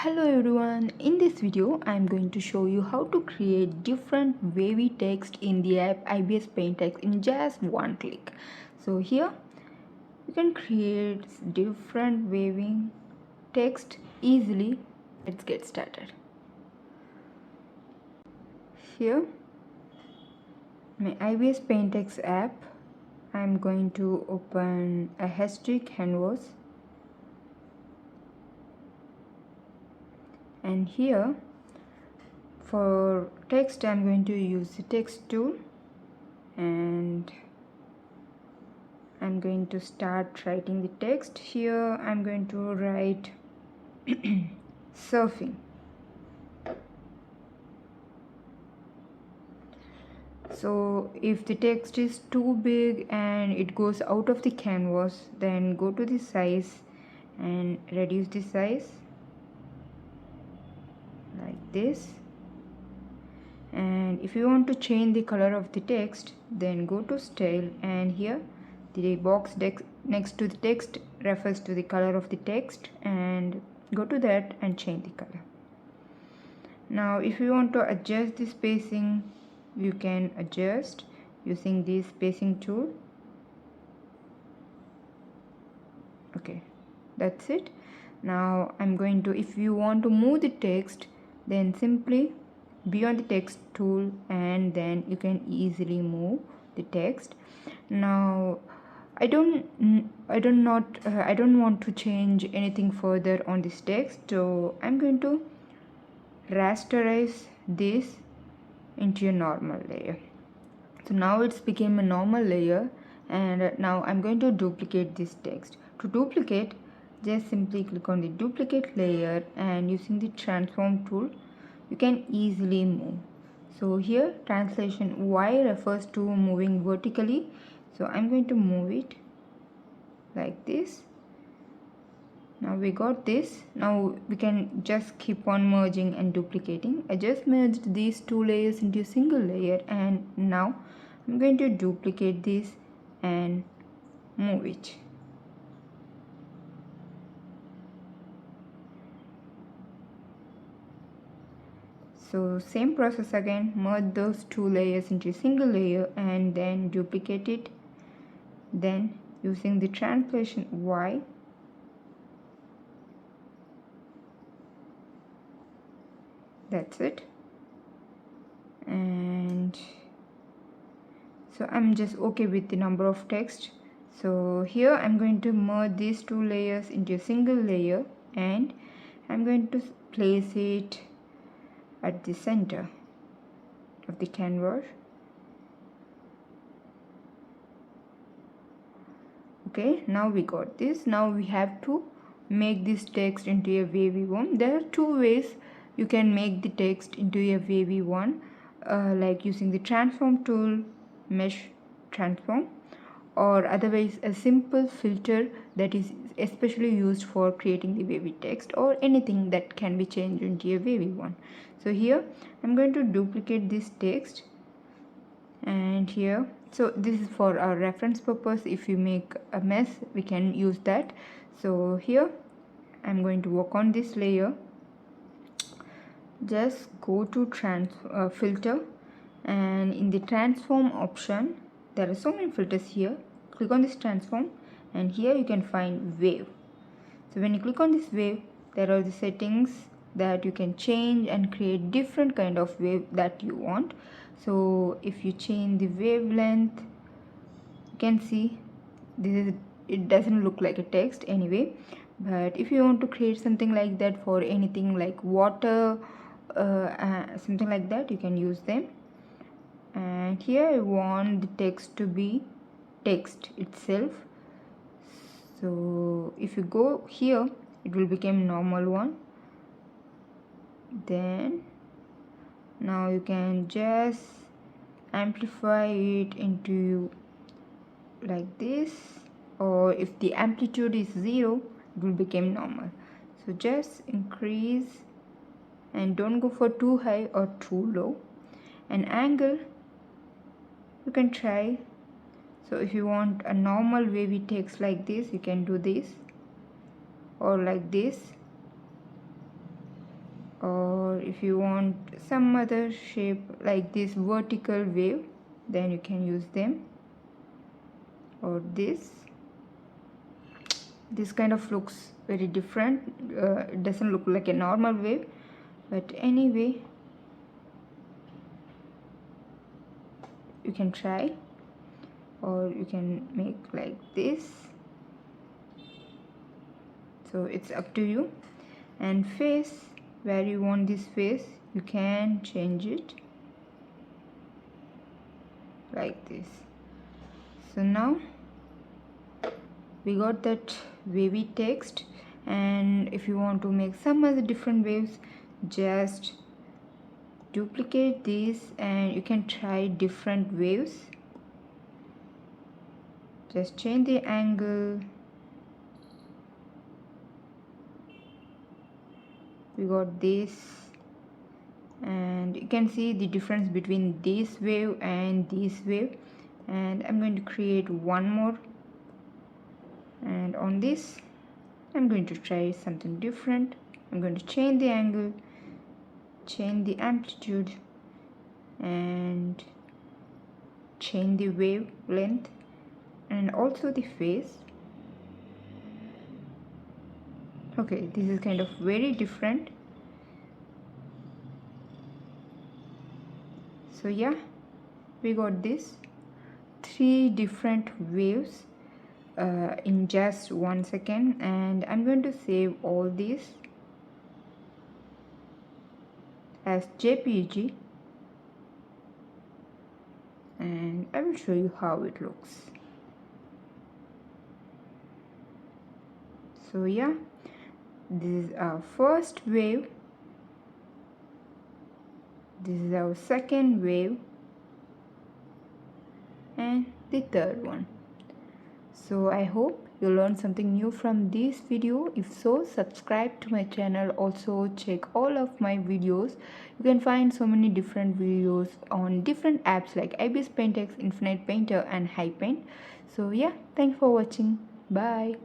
Hello everyone, in this video I am going to show you how to create different wavy text in the app IBIS PAINT X in just one click. So here you can create different waving text easily. Let's get started. Here my IBIS PAINT X app, I am going to open a HD canvas. And here for text I'm going to use the text tool, and I'm going to start writing the text. Here I'm going to write surfing. So if the text is too big and it goes out of the canvas, then go to the size and reduce the size like this. And if you want to change the color of the text, then go to style, and here the box next to the text refers to the color of the text, and go to that and change the color. Now if you want to adjust the spacing, you can adjust using the spacing tool. Okay, that's it. Now I'm going to, if you want to move the text, then simply be on the text tool and then you can easily move the text. Now I don't want to change anything further on this text, so I'm going to rasterize this into a normal layer. So now it's became a normal layer, and now I'm going to duplicate this text. To duplicate, just simply click on the duplicate layer, and using the transform tool you can easily move. So here translation Y refers to moving vertically, so I'm going to move it like this. Now we got this. Now we can just keep on merging and duplicating. I just merged these two layers into a single layer, and now I'm going to duplicate this and move it. So same process again, merge those two layers into a single layer and then duplicate it. Then using the translation Y, that's it. And so I'm just okay with the number of text. So here I'm going to merge these two layers into a single layer, and I'm going to place it at the center of the canvas. Okay, now we got this. Now we have to make this text into a wavy one. There are two ways you can make the text into a wavy one, like using the transform tool, mesh transform, or otherwise a simple filter that is especially used for creating the wavy text, or anything that can be changed into a wavy one. So here I'm going to duplicate this text, and here, so this is for our reference purpose. If you make a mess, we can use that. So here I'm going to work on this layer. Just go to filter, and in the transform option there are so many filters here. Click on this transform, and here you can find wave. So when you click on this wave, there are the settings that you can change and create different kind of wave that you want. So if you change the wavelength, you can see it doesn't look like a text anyway. But if you want to create something like that for anything like water, something like that, you can use them. And here I want the text to be text itself. So if you go here, it will become normal one. Then now you can just amplify it into like this, or if the amplitude is 0, it will become normal. So just increase, and don't go for too high or too low. An angle you can try. So if you want a normal wavy text like this, you can do this, or like this. or if you want some other shape like this vertical wave, then you can use them. Or this kind of looks very different. It doesn't look like a normal wave, but anyway, you can try. Or you can make like this, so it's up to you. And face, where you want this face, you can change it like this. So now we got that wavy text, and if you want to make some other different waves, just duplicate this and you can try different waves. Just change the angle. We got this, and you can see the difference between this wave and this wave. And I'm going to create one more, and on this I'm going to try something different. I'm going to change the angle, change the amplitude, and change the wavelength, and also the phase. Okay, this is kind of very different. So yeah, we got this 3 different waves in just 1 second, and I'm going to save all these as JPG, and I will show you how it looks. So yeah, this is our first wave, this is our second wave, and the third one. So I hope you learned something new from this video. If so, subscribe to my channel. Also check all of my videos. You can find so many different videos on different apps like IBIS PAINT X, Infinite Painter, and High Paint. So yeah, thanks for watching. Bye.